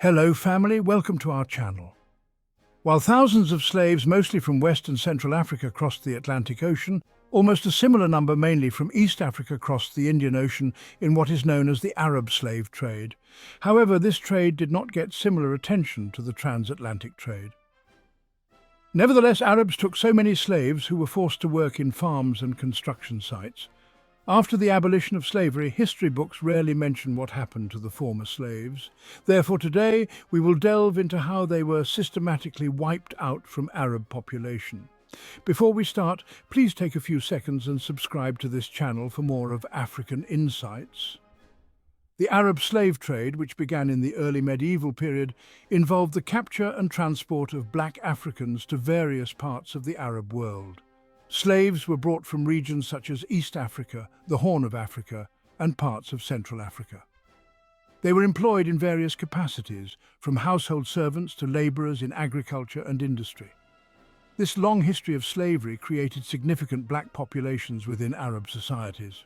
Hello family, welcome to our channel. While thousands of slaves, mostly from West and Central Africa, crossed the Atlantic Ocean, almost a similar number, mainly from East Africa, crossed the Indian Ocean in what is known as the Arab slave trade. However, this trade did not get similar attention to the transatlantic trade. Nevertheless, Arabs took so many slaves who were forced to work in farms and construction sites. After the abolition of slavery, history books rarely mention what happened to the former slaves. Therefore, today we will delve into how they were systematically wiped out from Arab population. Before we start, please take a few seconds and subscribe to this channel for more of African insights. The Arab slave trade, which began in the early medieval period, involved the capture and transport of black Africans to various parts of the Arab world. Slaves were brought from regions such as East Africa, the Horn of Africa, and parts of Central Africa. They were employed in various capacities, from household servants to labourers in agriculture and industry. This long history of slavery created significant black populations within Arab societies.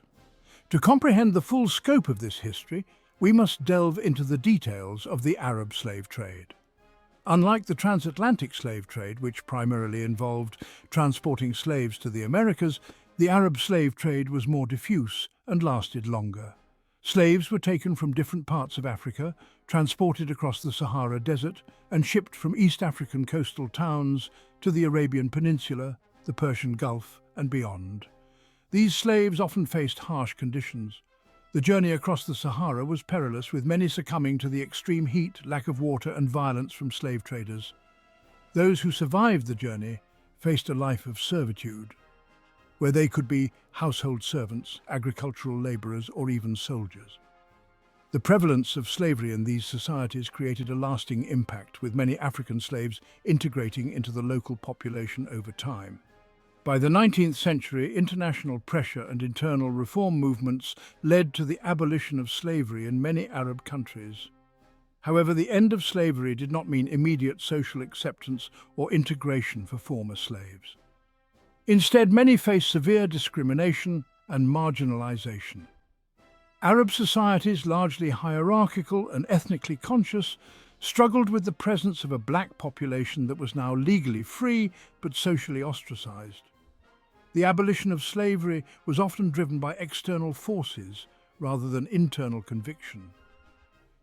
To comprehend the full scope of this history, we must delve into the details of the Arab slave trade. Unlike the transatlantic slave trade, which primarily involved transporting slaves to the Americas, the Arab slave trade was more diffuse and lasted longer. Slaves were taken from different parts of Africa, transported across the Sahara Desert, and shipped from East African coastal towns to the Arabian Peninsula, the Persian Gulf, and beyond. These slaves often faced harsh conditions. The journey across the Sahara was perilous, with many succumbing to the extreme heat, lack of water, and violence from slave traders. Those who survived the journey faced a life of servitude, where they could be household servants, agricultural labourers, or even soldiers. The prevalence of slavery in these societies created a lasting impact, with many African slaves integrating into the local population over time. By the 19th century, international pressure and internal reform movements led to the abolition of slavery in many Arab countries. However, the end of slavery did not mean immediate social acceptance or integration for former slaves. Instead, many faced severe discrimination and marginalization. Arab societies, largely hierarchical and ethnically conscious, struggled with the presence of a black population that was now legally free but socially ostracized. The abolition of slavery was often driven by external forces rather than internal conviction.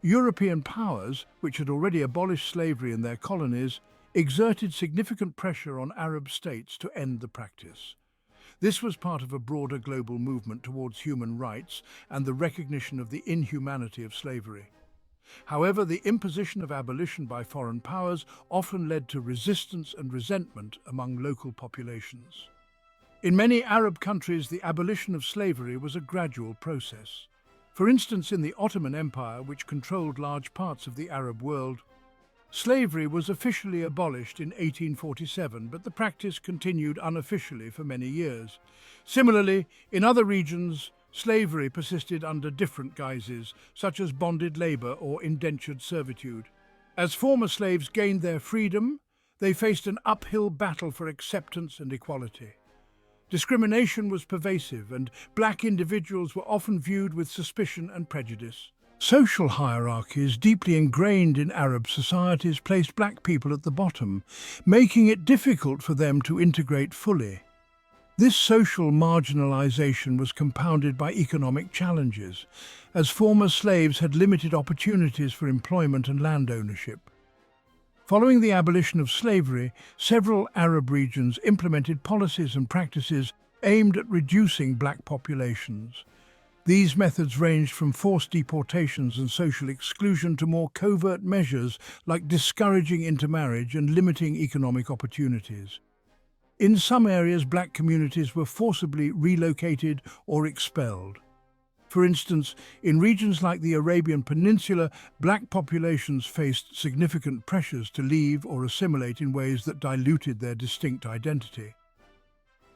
European powers, which had already abolished slavery in their colonies, exerted significant pressure on Arab states to end the practice. This was part of a broader global movement towards human rights and the recognition of the inhumanity of slavery. However, the imposition of abolition by foreign powers often led to resistance and resentment among local populations. In many Arab countries, the abolition of slavery was a gradual process. For instance, in the Ottoman Empire, which controlled large parts of the Arab world, slavery was officially abolished in 1847, but the practice continued unofficially for many years. Similarly, in other regions, slavery persisted under different guises, such as bonded labour or indentured servitude. As former slaves gained their freedom, they faced an uphill battle for acceptance and equality. Discrimination was pervasive, and black individuals were often viewed with suspicion and prejudice. Social hierarchies deeply ingrained in Arab societies placed black people at the bottom, making it difficult for them to integrate fully. This social marginalization was compounded by economic challenges, as former slaves had limited opportunities for employment and land ownership. Following the abolition of slavery, several Arab regions implemented policies and practices aimed at reducing black populations. These methods ranged from forced deportations and social exclusion to more covert measures like discouraging intermarriage and limiting economic opportunities. In some areas, black communities were forcibly relocated or expelled. For instance, in regions like the Arabian Peninsula, black populations faced significant pressures to leave or assimilate in ways that diluted their distinct identity.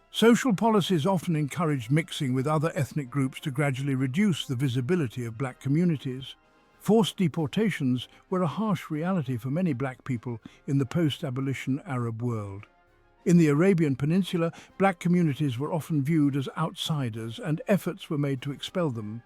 Social policies often encouraged mixing with other ethnic groups to gradually reduce the visibility of black communities. Forced deportations were a harsh reality for many black people in the post-abolition Arab world. In the Arabian Peninsula, black communities were often viewed as outsiders, and efforts were made to expel them.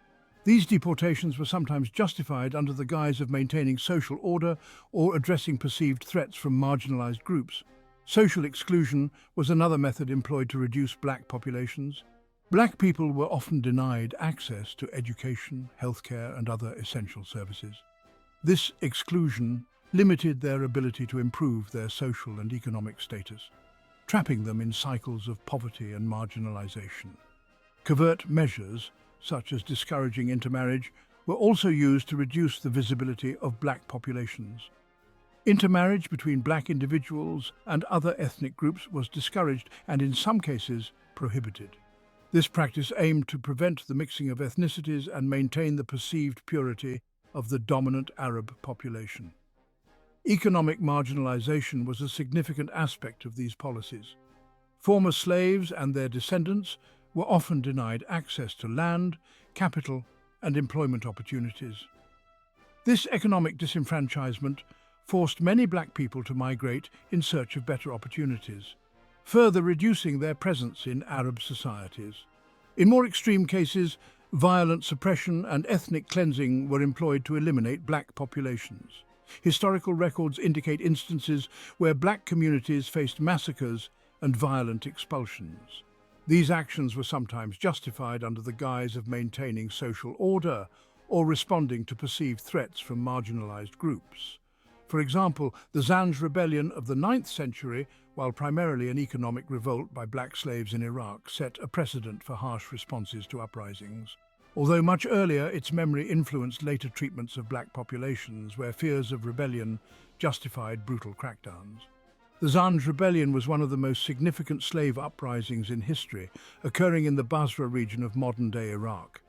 These deportations were sometimes justified under the guise of maintaining social order or addressing perceived threats from marginalized groups. Social exclusion was another method employed to reduce black populations. Black people were often denied access to education, healthcare, and other essential services. This exclusion limited their ability to improve their social and economic status, trapping them in cycles of poverty and marginalization. Covert measures, such as discouraging intermarriage, were also used to reduce the visibility of black populations. Intermarriage between black individuals and other ethnic groups was discouraged and, in some cases, prohibited. This practice aimed to prevent the mixing of ethnicities and maintain the perceived purity of the dominant Arab population. Economic marginalization was a significant aspect of these policies. Former slaves and their descendants were often denied access to land, capital, and employment opportunities. This economic disenfranchisement forced many black people to migrate in search of better opportunities, further reducing their presence in Arab societies. In more extreme cases, violent suppression and ethnic cleansing were employed to eliminate black populations. Historical records indicate instances where black communities faced massacres and violent expulsions. These actions were sometimes justified under the guise of maintaining social order or responding to perceived threats from marginalized groups. For example, the Zanj Rebellion of the 9th century, while primarily an economic revolt by black slaves in Iraq, set a precedent for harsh responses to uprisings. Although much earlier, its memory influenced later treatments of black populations, where fears of rebellion justified brutal crackdowns. The Zanj Rebellion was one of the most significant slave uprisings in history, occurring in the Basra region of modern-day Iraq.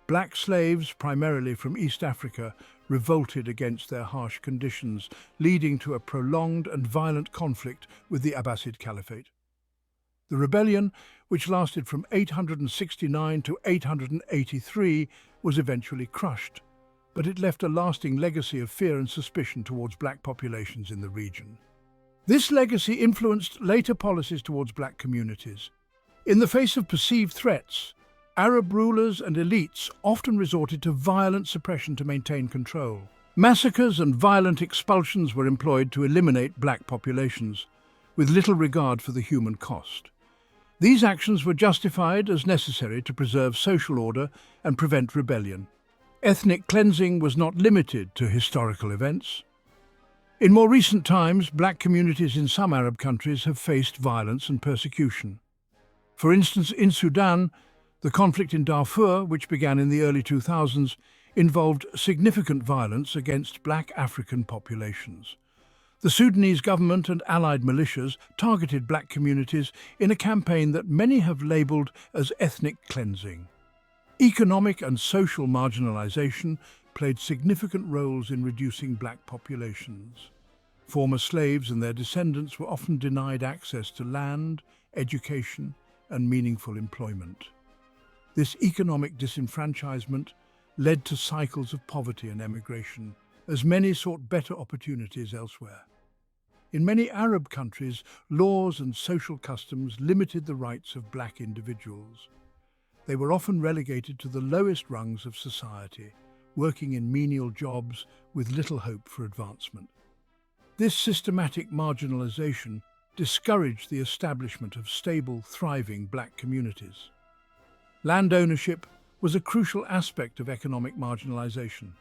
Black slaves, primarily from East Africa, revolted against their harsh conditions, leading to a prolonged and violent conflict with the Abbasid Caliphate. The rebellion, which lasted from 869 to 883, was eventually crushed, but it left a lasting legacy of fear and suspicion towards black populations in the region. This legacy influenced later policies towards black communities. In the face of perceived threats, Arab rulers and elites often resorted to violent suppression to maintain control. Massacres and violent expulsions were employed to eliminate black populations, with little regard for the human cost. These actions were justified as necessary to preserve social order and prevent rebellion. Ethnic cleansing was not limited to historical events. In more recent times, black communities in some Arab countries have faced violence and persecution. For instance, in Sudan, the conflict in Darfur, which began in the early 2000s, involved significant violence against black African populations. The Sudanese government and allied militias targeted black communities in a campaign that many have labelled as ethnic cleansing. Economic and social marginalization played significant roles in reducing black populations. Former slaves and their descendants were often denied access to land, education, and meaningful employment. This economic disenfranchisement led to cycles of poverty and emigration, as many sought better opportunities elsewhere. In many Arab countries, laws and social customs limited the rights of black individuals. They were often relegated to the lowest rungs of society, working in menial jobs with little hope for advancement. This systematic marginalization discouraged the establishment of stable, thriving black communities. Land ownership was a crucial aspect of economic marginalization.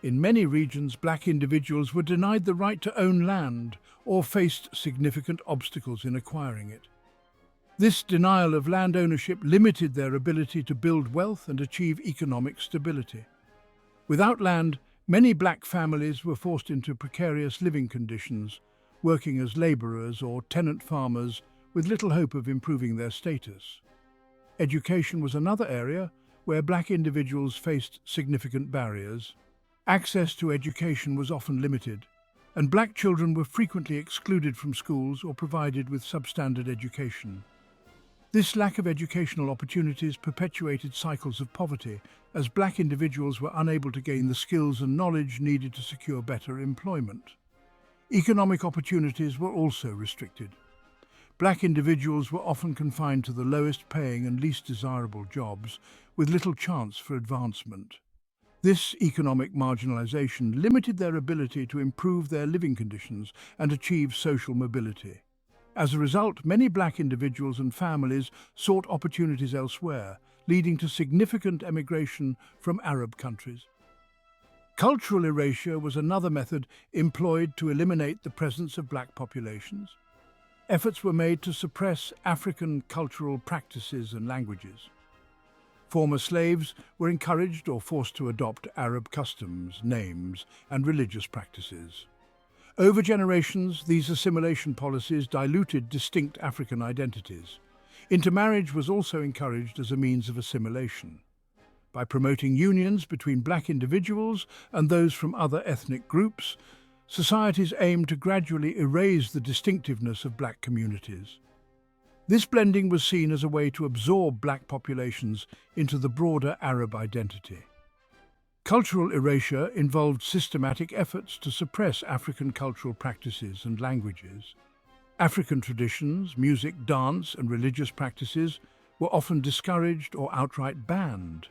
In many regions, black individuals were denied the right to own land or faced significant obstacles in acquiring it. This denial of land ownership limited their ability to build wealth and achieve economic stability. Without land, many black families were forced into precarious living conditions, working as laborers or tenant farmers with little hope of improving their status. Education was another area where black individuals faced significant barriers. Access to education was often limited, and black children were frequently excluded from schools or provided with substandard education. This lack of educational opportunities perpetuated cycles of poverty, as black individuals were unable to gain the skills and knowledge needed to secure better employment. Economic opportunities were also restricted. Black individuals were often confined to the lowest paying and least desirable jobs, with little chance for advancement. This economic marginalization limited their ability to improve their living conditions and achieve social mobility. As a result, many black individuals and families sought opportunities elsewhere, leading to significant emigration from Arab countries. Cultural erasure was another method employed to eliminate the presence of black populations. Efforts were made to suppress African cultural practices and languages. Former slaves were encouraged or forced to adopt Arab customs, names, and religious practices. Over generations, these assimilation policies diluted distinct African identities. Intermarriage was also encouraged as a means of assimilation. By promoting unions between black individuals and those from other ethnic groups, societies aimed to gradually erase the distinctiveness of black communities. This blending was seen as a way to absorb black populations into the broader Arab identity. Cultural erasure involved systematic efforts to suppress African cultural practices and languages. African traditions, music, dance, and religious practices were often discouraged or outright banned.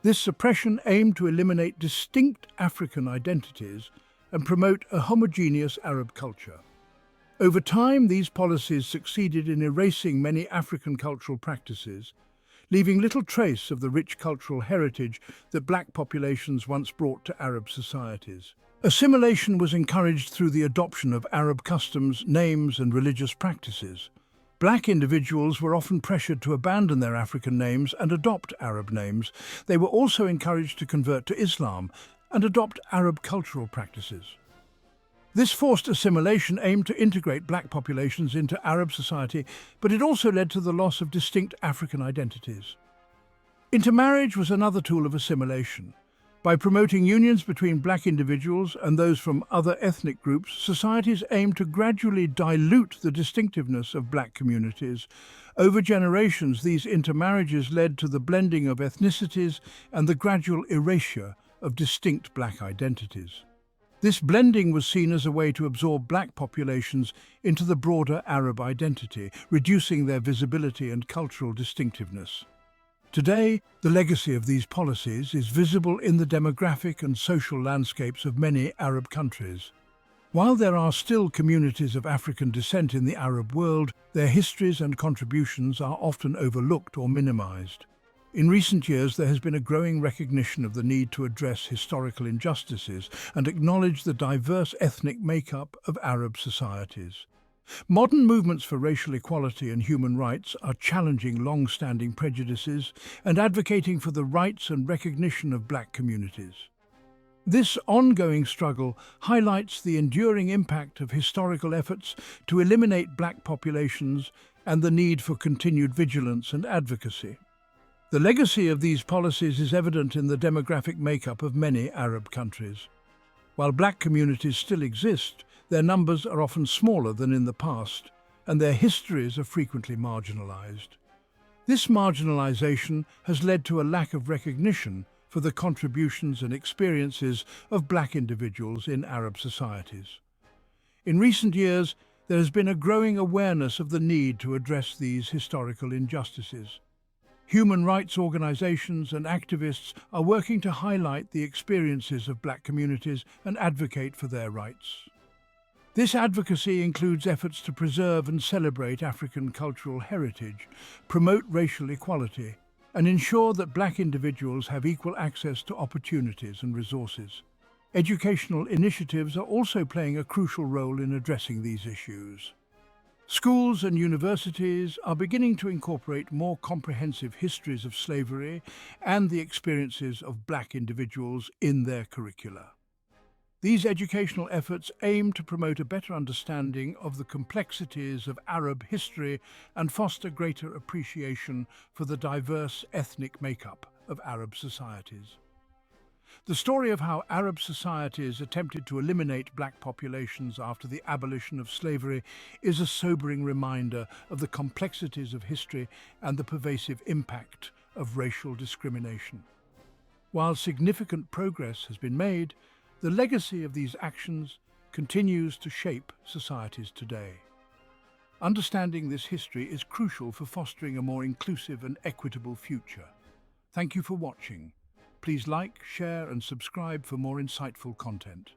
This suppression aimed to eliminate distinct African identities and promote a homogeneous Arab culture. Over time, these policies succeeded in erasing many African cultural practices, leaving little trace of the rich cultural heritage that black populations once brought to Arab societies. Assimilation was encouraged through the adoption of Arab customs, names, and religious practices. Black individuals were often pressured to abandon their African names and adopt Arab names. They were also encouraged to convert to Islam and adopt Arab cultural practices. This forced assimilation aimed to integrate black populations into Arab society, but it also led to the loss of distinct African identities. Intermarriage was another tool of assimilation. By promoting unions between black individuals and those from other ethnic groups, societies aimed to gradually dilute the distinctiveness of black communities. Over generations, these intermarriages led to the blending of ethnicities and the gradual erasure of distinct black identities. This blending was seen as a way to absorb black populations into the broader Arab identity, reducing their visibility and cultural distinctiveness. Today, the legacy of these policies is visible in the demographic and social landscapes of many Arab countries. While there are still communities of African descent in the Arab world, their histories and contributions are often overlooked or minimized. In recent years, there has been a growing recognition of the need to address historical injustices and acknowledge the diverse ethnic makeup of Arab societies. Modern movements for racial equality and human rights are challenging long-standing prejudices and advocating for the rights and recognition of black communities. This ongoing struggle highlights the enduring impact of historical efforts to eliminate black populations and the need for continued vigilance and advocacy. The legacy of these policies is evident in the demographic makeup of many Arab countries. While black communities still exist, their numbers are often smaller than in the past, and their histories are frequently marginalized. This marginalization has led to a lack of recognition for the contributions and experiences of black individuals in Arab societies. In recent years, there has been a growing awareness of the need to address these historical injustices. Human rights organizations and activists are working to highlight the experiences of black communities and advocate for their rights. This advocacy includes efforts to preserve and celebrate African cultural heritage, promote racial equality, and ensure that black individuals have equal access to opportunities and resources. Educational initiatives are also playing a crucial role in addressing these issues. Schools and universities are beginning to incorporate more comprehensive histories of slavery and the experiences of black individuals in their curricula. These educational efforts aim to promote a better understanding of the complexities of Arab history and foster greater appreciation for the diverse ethnic makeup of Arab societies. The story of how Arab societies attempted to eliminate black populations after the abolition of slavery is a sobering reminder of the complexities of history and the pervasive impact of racial discrimination. While significant progress has been made, the legacy of these actions continues to shape societies today. Understanding this history is crucial for fostering a more inclusive and equitable future. Thank you for watching. Please like, share and subscribe for more insightful content.